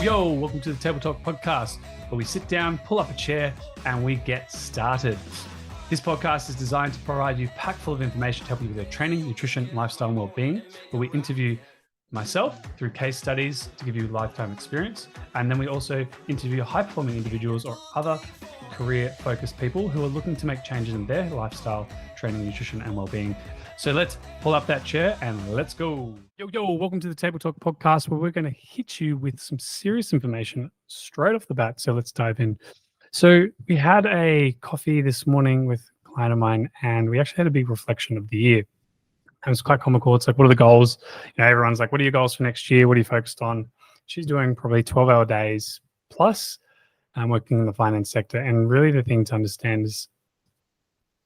Yo, welcome to the Table Talk podcast, where we sit down, pull up a chair, and we get started. This podcast is designed to provide you packed full of information to help you with your training, nutrition, lifestyle, and well-being, where we interview myself through case studies to give you lifetime experience. And then we also interview high-performing individuals or other career-focused people who are looking to make changes in their lifestyle, training, nutrition, and well-being. So let's pull up that chair and let's go. Yo, welcome to the Table Talk podcast, where we're going to hit you with some serious information straight off the bat. So let's dive in. So we had a coffee this morning with a client of mine, and we actually had a big reflection of the year. And it's quite comical. It's like, what are the goals? You know, everyone's like, what are your goals for next year? What are you focused on? She's doing probably 12-hour days plus, working in the finance sector. And really the thing to understand is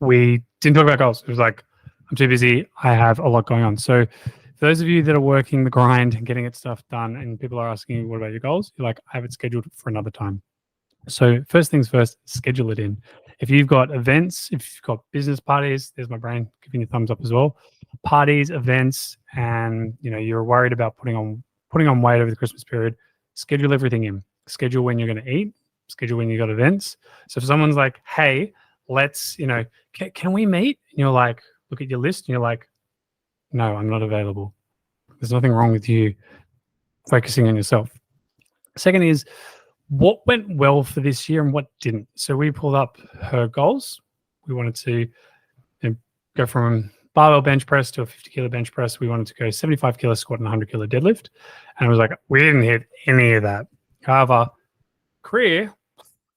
we didn't talk about goals. It was like, I'm too busy. I have a lot going on. So for those of you that are working the grind and getting it stuff done, and people are asking you, what about your goals? You're like, I have it scheduled for another time. So first things first, schedule it in. If you've got events, if you've got business parties, there's my brain giving you a thumbs up as well. Parties, events, and you're worried about putting on weight over the Christmas period, schedule everything in. Schedule when you're going to eat, schedule when you got events. So if someone's like, hey, let's, can we meet? And you're like, look at your list and you're like, no, I'm not available. There's nothing wrong with you focusing on yourself. Second is, what went well for this year and what didn't? So we pulled up her goals. We wanted to go from barbell bench press to a 50 kilo bench press. We wanted to go 75 kilo squat and 100 kilo deadlift. And I was like, we didn't hit any of that. However, career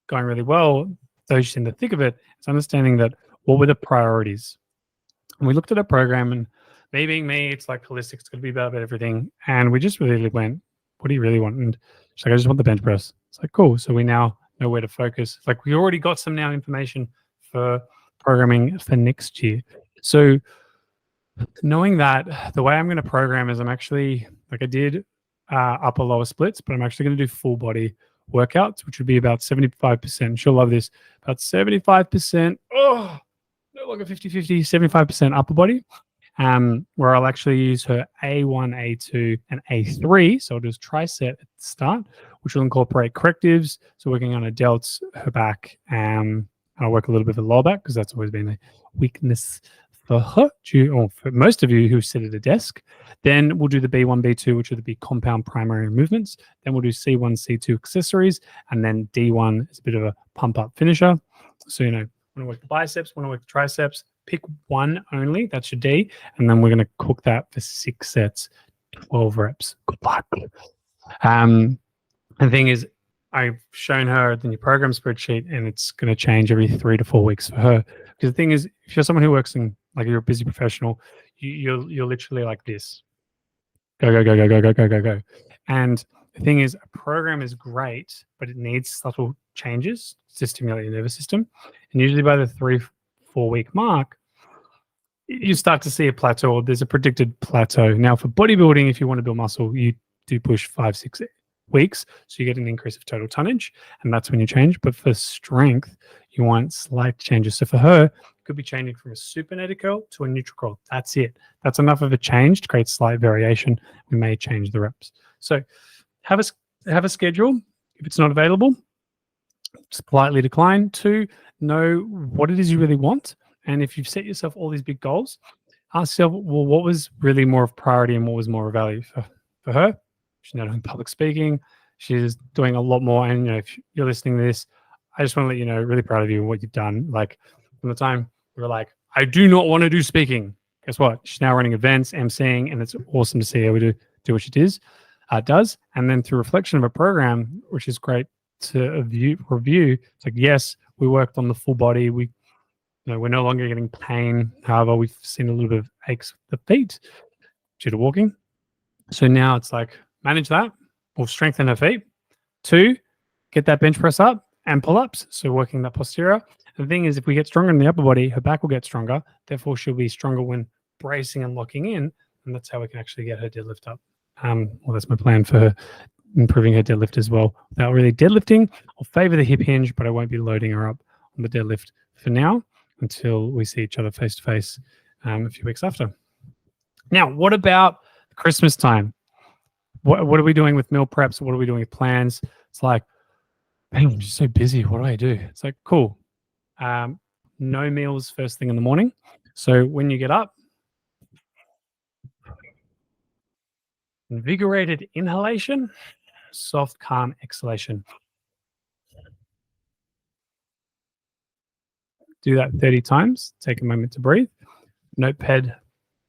going really well, though she's in the thick of it, it's understanding that what were the priorities. And we looked at a program, and me being me, it's like holistic. It's going to be about everything. And we just really went, what do you really want? And she's like, I just want the bench press. It's like, cool. So we now know where to focus. It's like we already got some now information for programming for next year. So knowing that, the way I'm going to program is I'm actually, like I did upper lower splits, but I'm actually going to do full body workouts, which would be about 75%. She'll love this. About 75%. Oh, no longer 50-50, 75% upper body, where I'll actually use her A1, A2, and A3. So I'll do tricep at the start, which will incorporate correctives. So working on her delts, her back, and I'll work a little bit of the lower back because that's always been a weakness for her, or for most of you who sit at a desk. Then we'll do the B1, B2, which are the big compound primary movements. Then we'll do C1, C2 accessories, and then D1 is a bit of a pump-up finisher. So, want to work the biceps, want to work the triceps, pick one only, that's your D, and then we're going to cook that for 6 sets, 12 reps. Good luck. The thing is, I've shown her the new program spreadsheet, and it's going to change every 3 to 4 weeks for her. Because the thing is, if you're someone who works in, like you're a busy professional, you're literally like this. Go, go, go, go, go, go, go, go, go. And the thing is, a program is great, but it needs subtle changes to stimulate your nervous system. And usually by the 3-4 week mark, you start to see a plateau. There's a predicted plateau. Now for bodybuilding, if you want to build muscle, you do push 5-6 weeks. So you get an increase of total tonnage, and that's when you change. But for strength, you want slight changes. So for her, it could be changing from a supinated curl to a neutral curl. That's it. That's enough of a change to create slight variation. We may change the reps. So have a schedule. If it's not available, just politely decline. 2, know what it is you really want. And if you've set yourself all these big goals, ask yourself, well, what was really more of priority and what was more of value for her? She's now doing public speaking. She's doing a lot more. And if you're listening to this, I just want to let you know, really proud of you and what you've done. Like from the time we were like, I do not want to do speaking. Guess what? She's now running events, emceeing, and it's awesome to see her do what she does. And then through reflection of a program, which is great to review, it's like, yes, we worked on the full body. We're no longer getting pain. However, we've seen a little bit of aches of the feet due to walking. So now it's like, manage that. We'll strengthen her feet. 2, get that bench press up and pull-ups. So working that posterior. The thing is, if we get stronger in the upper body, her back will get stronger. Therefore, she'll be stronger when bracing and locking in. And that's how we can actually get her deadlift up. Well, that's my plan for her, improving her deadlift as well. Without really deadlifting, I'll favor the hip hinge, but I won't be loading her up on the deadlift for now until we see each other face to face a few weeks after. Now, what about Christmas time? what are we doing with meal preps? What are we doing with plans? It's like, man, I'm just so busy. What do I do? It's like, cool. No meals first thing in the morning. So when you get up, invigorated inhalation, soft, calm exhalation. Do that 30 times. Take a moment to breathe. Notepad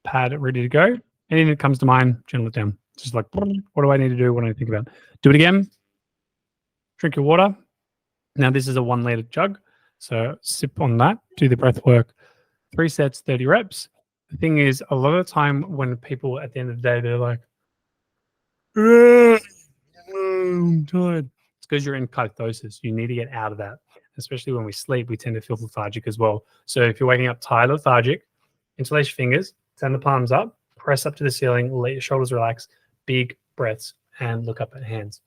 pad ready to go. Anything that comes to mind, journal it down. Just like, what do I need to do? What do I think about? Do it again. Drink your water. Now, this is a 1 liter jug. So sip on that. Do the breath work. 3 sets, 30 reps. The thing is, a lot of the time when people at the end of the day, they're like, I'm tired. It's because you're in kyphosis. You need to get out of that. Especially when we sleep, we tend to feel lethargic as well. So if you're waking up tired, lethargic, interlace your fingers, turn the palms up, press up to the ceiling, let your shoulders relax, big breaths, and look up at hands.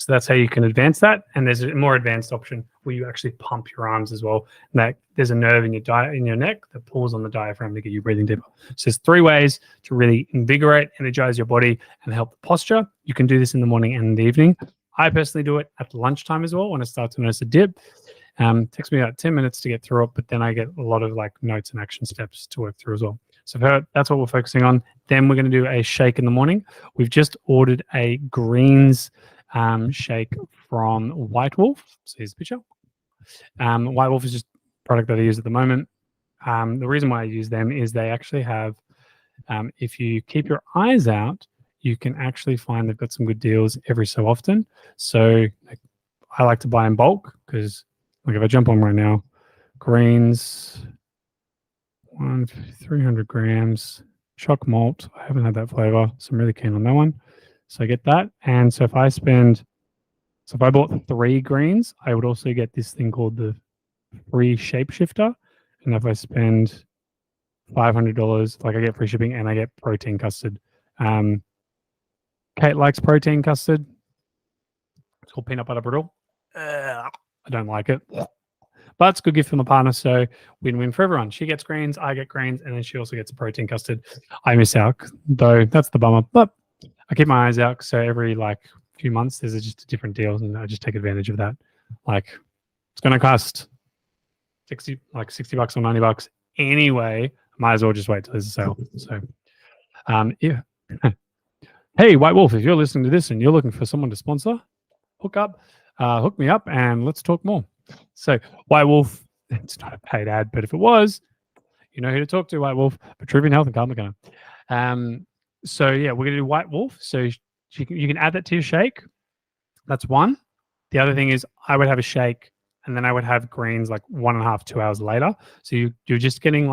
So that's how you can advance that. And there's a more advanced option where you actually pump your arms as well. And that there's a nerve in your neck that pulls on the diaphragm to get you breathing deeper. So there's 3 ways to really invigorate, energize your body, and help the posture. You can do this in the morning and in the evening. I personally do it at lunchtime as well when I start to notice a dip. Takes me about 10 minutes to get through it, but then I get a lot of like notes and action steps to work through as well. So that's what we're focusing on. Then we're going to do a shake in the morning. We've just ordered a greens shake from White Wolf. So here's the picture. White Wolf is just a product that I use at the moment. The reason why I use them is they actually have, if you keep your eyes out, you can actually find they've got some good deals every so often. So I like to buy in bulk because, like, if I jump on right now, greens, 300 grams, choc malt. I haven't had that flavor, so I'm really keen on that one. So I get that. And so if I bought 3 greens, I would also get this thing called the free shapeshifter. And if I spend $500, like, I get free shipping and I get protein custard. Kate likes protein custard. It's called peanut butter brittle. I don't like it. But it's a good gift from the partner, so win-win for everyone. She gets greens, I get greens, and then she also gets a protein custard. I miss out, though. That's the bummer. But I keep my eyes out, so every few months there's just a different deal, and I just take advantage of that. Like, it's going to cost $60 or $90 anyway. Might as well just wait till there's a sale. So, yeah. Hey, White Wolf, if you're listening to this and you're looking for someone to sponsor, hook me up, and let's talk more. So, White Wolf, it's not a paid ad, but if it was, you know who to talk to, White Wolf, Vitruvian Health and Carl McKenna. So yeah, we're going to do White Wolf. So you can add that to your shake. That's one. The other thing is I would have a shake and then I would have greens like 1.5, 2 hours later. So you're just getting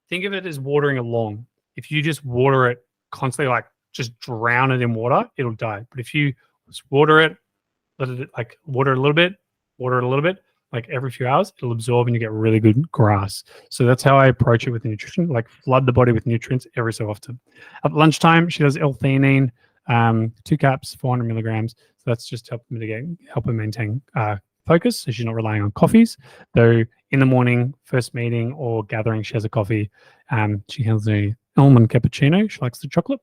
think of it as watering a lawn. If you just water it constantly, just drown it in water, it'll die. But if you just water it, let it water it a little bit, every few hours, it'll absorb and you get really good grass. So that's how I approach it with the nutrition, flood the body with nutrients every so often. At lunchtime, she does L-theanine, 2 caps, 400 milligrams. So that's just help her maintain focus. So she's not relying on coffees. Though in the morning, first meeting or gathering, she has a coffee. She has a almond cappuccino. She likes the chocolate.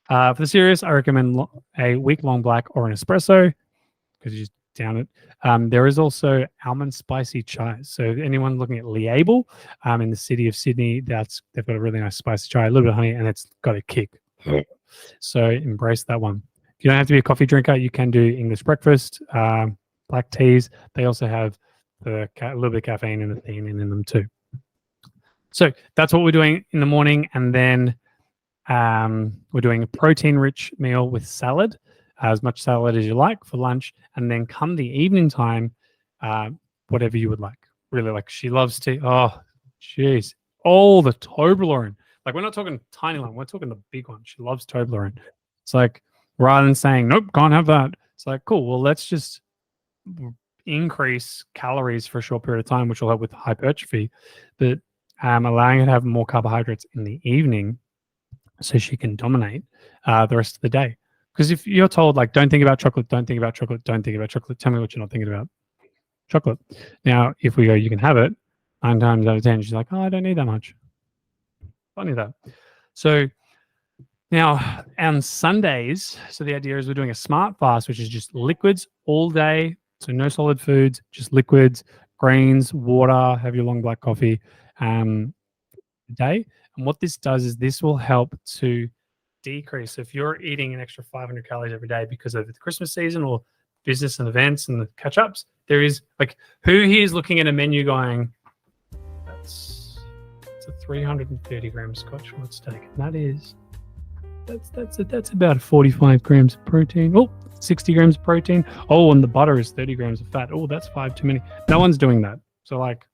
For the serious, I recommend a week-long black or an espresso because you just down it. There is also almond spicy chai. So anyone looking at Liable in the city of Sydney, they've got a really nice spicy chai, a little bit of honey, and it's got a kick. So embrace that one. You don't have to be a coffee drinker. You can do English breakfast, black teas. They also have a little bit of caffeine and the theanine in them too. So that's what we're doing in the morning. And then we're doing a protein-rich meal with salad, as much salad as you like for lunch. And then come the evening time, whatever you would like. Really, she loves to, all the Toblerone. We're not talking tiny one. We're talking the big one. She loves Toblerone. It's rather than saying, nope, can't have that. It's cool. Well, let's just increase calories for a short period of time, which will help with hypertrophy. But allowing her to have more carbohydrates in the evening so she can dominate the rest of the day. Because if you're told, don't think about chocolate, don't think about chocolate, don't think about chocolate, tell me what you're not thinking about. Chocolate. Now, if we go, you can have it, 9 times out of 10, she's like, oh, I don't need that much. Funny that. So now on Sundays, so the idea is we're doing a smart fast, which is just liquids all day. So no solid foods, just liquids, grains, water, have your long black coffee a day. And what this does is this will help to decrease. If you're eating an extra 500 calories every day because of the Christmas season or business and events and the catch ups, there is like, who here is looking at a menu going, it's a 330 gram Scotch wort steak. And that is, that's about 45 grams of protein. Oh, 60 grams of protein. Oh, and the butter is 30 grams of fat. Oh, that's 5 too many. No one's doing that. So like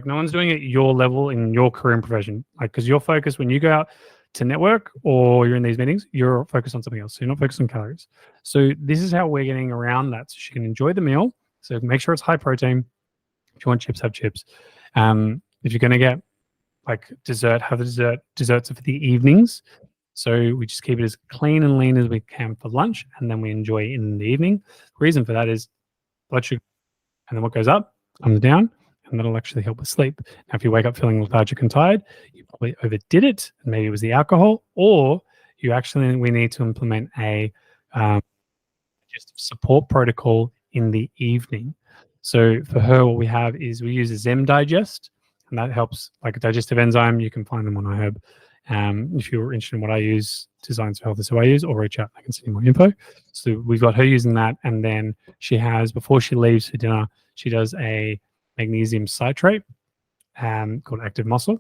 no one's doing it at your level in your career and profession. Like, because you're focused when you go out to network or you're in these meetings, you're focused on something else. So you're not focused on calories. So this is how we're getting around that. So she can enjoy the meal. So make sure it's high protein. If you want chips, have chips. If you're going to get like dessert, have the dessert. Desserts are for the evenings. So we just keep it as clean and lean as we can for lunch, and then we enjoy it in the evening. The reason for that is blood sugar, and then what goes up comes down, and that'll actually help with sleep. Now, if you wake up feeling lethargic and tired, you probably overdid it, and maybe it was the alcohol, or we need to implement a just support protocol in the evening. So for her, what we have is we use a Zem Digest, and that helps like a digestive enzyme. You can find them on iHerb. If you're interested in what I use, Designs for Health is who I use, or reach out. I can send you more info. So we've got her using that, and then she has, before she leaves for dinner, she does a magnesium citrate called Active Muscle,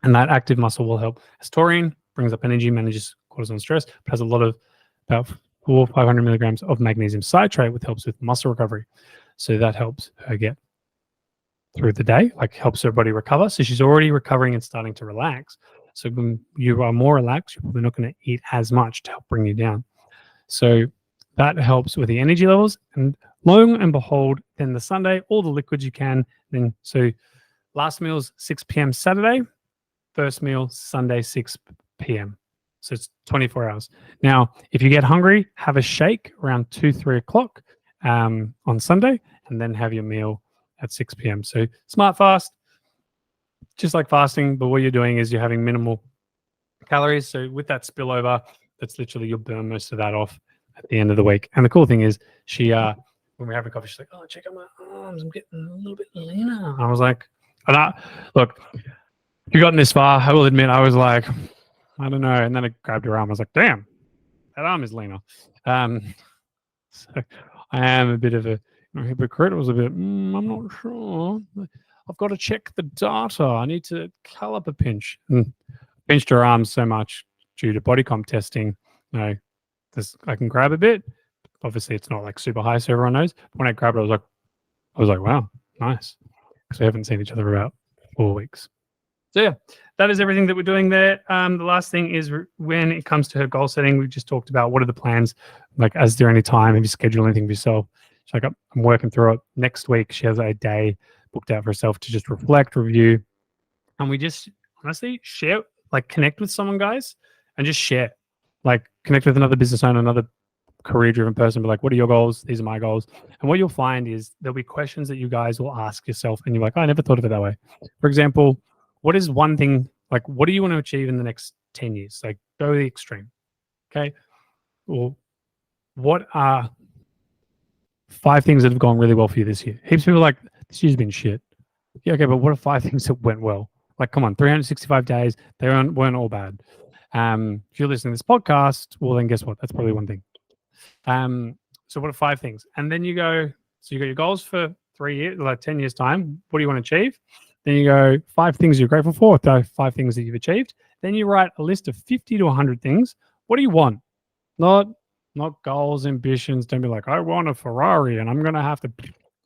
and that Active Muscle will help as taurine, brings up energy, manages cortisol stress, but has a lot of about 400 or 500 milligrams of magnesium citrate, which helps with muscle recovery. So that helps her get through the day, like helps her body recover. So she's already recovering and starting to relax. So when you are more relaxed, you're probably not going to eat as much to help bring you down. So that helps with the energy levels. And lo and behold, then the Sunday, all the liquids you can. Then so last meal's 6 p.m. Saturday, first meal Sunday 6 p.m. So it's 24 hours. Now, if you get hungry, have a shake around 2-3 o'clock on Sunday, and then have your meal at 6 p.m. So smart fast, just like fasting, but what you're doing is you're having minimal calories. So with that spillover, that's literally you'll burn most of that off at the end of the week. And the cool thing is she, when we're having coffee, she's like, oh, check out my arms. I'm getting a little bit leaner. I was like, look, if you've gotten this far, I will admit, I was like, I don't know. And then I grabbed her arm. I was like, damn, that arm is leaner. So I am a bit of a hypocrite. It was a bit, I'm not sure. I've got to check the data. I need to caliper a pinch. And pinched her arm so much due to body comp testing. I can grab a bit. Obviously, it's not like super high, so everyone knows. When I grabbed it, I was like, wow, nice. Because we haven't seen each other for about 4 weeks. So yeah, that is everything that we're doing there. The last thing is when it comes to her goal setting, we just talked about what are the plans. Like, is there any time? Have you scheduled anything for yourself? She's like, I'm working through it. Next week, she has a day booked out for herself to just reflect, review, and we just honestly share, like connect with someone, guys, and just share. Like connect with another business owner, another career-driven person, be like, what are your goals? These are my goals. And what you'll find is there'll be questions that you guys will ask yourself, and you're like, oh, I never thought of it that way. For example, what is one thing, like, what do you want to achieve in the next 10 years? Like, go to the extreme. Okay. Well, what are 5 things that have gone really well for you this year? Heaps of people are like, this year's been shit. Yeah, okay, but what are 5 things that went well? Like, come on, 365 days, they weren't all bad. If you're listening to this podcast, well, then guess what? That's probably one thing. So what are 5 things? And then you go, so you got your goals for 3 years, like 10 years time. What do you want to achieve? Then you go 5 things you're grateful for, 5 things that you've achieved. Then you write a list of 50 to 100 things. What do you want? Not goals, ambitions. Don't be like, I want a Ferrari and I'm going to have to.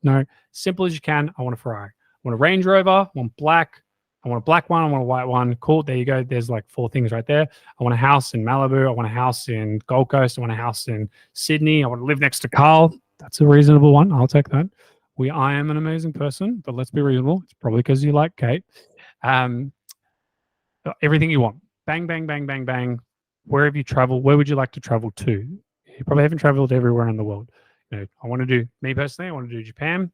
No, simple as you can. I want a Ferrari. I want a Range Rover. I want black. I want a black one. I want a white one. Cool. There you go. There's like 4 things right there. I want a house in Malibu. I want a house in Gold Coast. I want a house in Sydney. I want to live next to Carl. That's a reasonable one. I'll take that. I am an amazing person, but let's be reasonable. It's probably because you like Kate. Everything you want. Bang, bang, bang, bang, bang. Where have you traveled? Where would you like to travel to? You probably haven't traveled everywhere in the world. I want to do, me personally, I want to do Japan.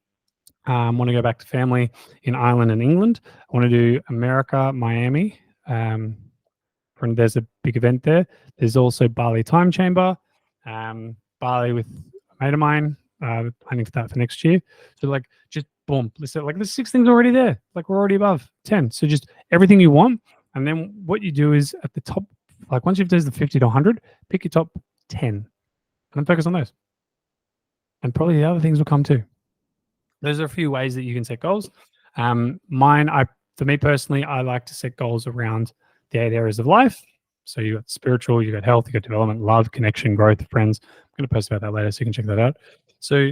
Want to go back to family in Ireland and England. I want to do America, Miami. There's a big event there. There's also Bali Time Chamber, Bali with a mate of mine, planning for that for next year. So like, just boom, like there's 6 things already there. Like we're already above 10. So just everything you want. And then what you do is at the top, like once you've done the 50 to 100, pick your top 10 and then focus on those. And probably the other things will come too. Those are a few ways that you can set goals. For me personally, I like to set goals around the 8 areas of life. So you got spiritual, you got health, you got development, love, connection, growth, friends. I'm going to post about that later, so you can check that out. So,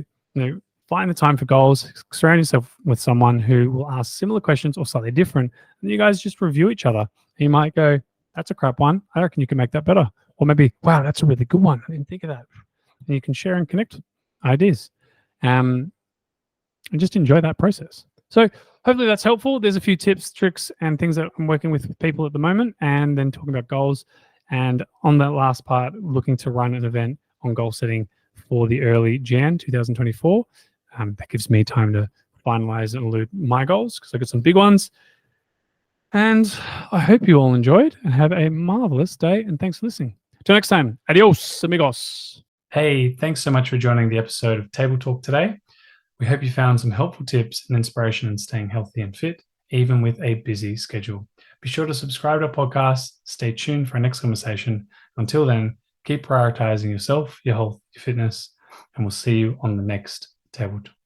find the time for goals, surround yourself with someone who will ask similar questions or slightly different, and you guys just review each other. You might go, that's a crap one. I reckon you can make that better. Or maybe, wow, that's a really good one. I didn't think of that. And you can share and connect ideas. And just enjoy that process. So hopefully that's helpful. There's a few tips, tricks, and things that I'm working with people at the moment, and then talking about goals. And on that last part, looking to run an event on goal setting for the early Jan 2024. That gives me time to finalize and elude my goals because I got some big ones. And I hope you all enjoyed and have a marvelous day. And thanks for listening. Till next time. Adios, amigos. Hey, thanks so much for joining the episode of Table Talk today. We hope you found some helpful tips and inspiration in staying healthy and fit, even with a busy schedule. Be sure to subscribe to our podcast. Stay tuned for our next conversation. Until then, keep prioritizing yourself, your health, your fitness, and we'll see you on the next Table Talk.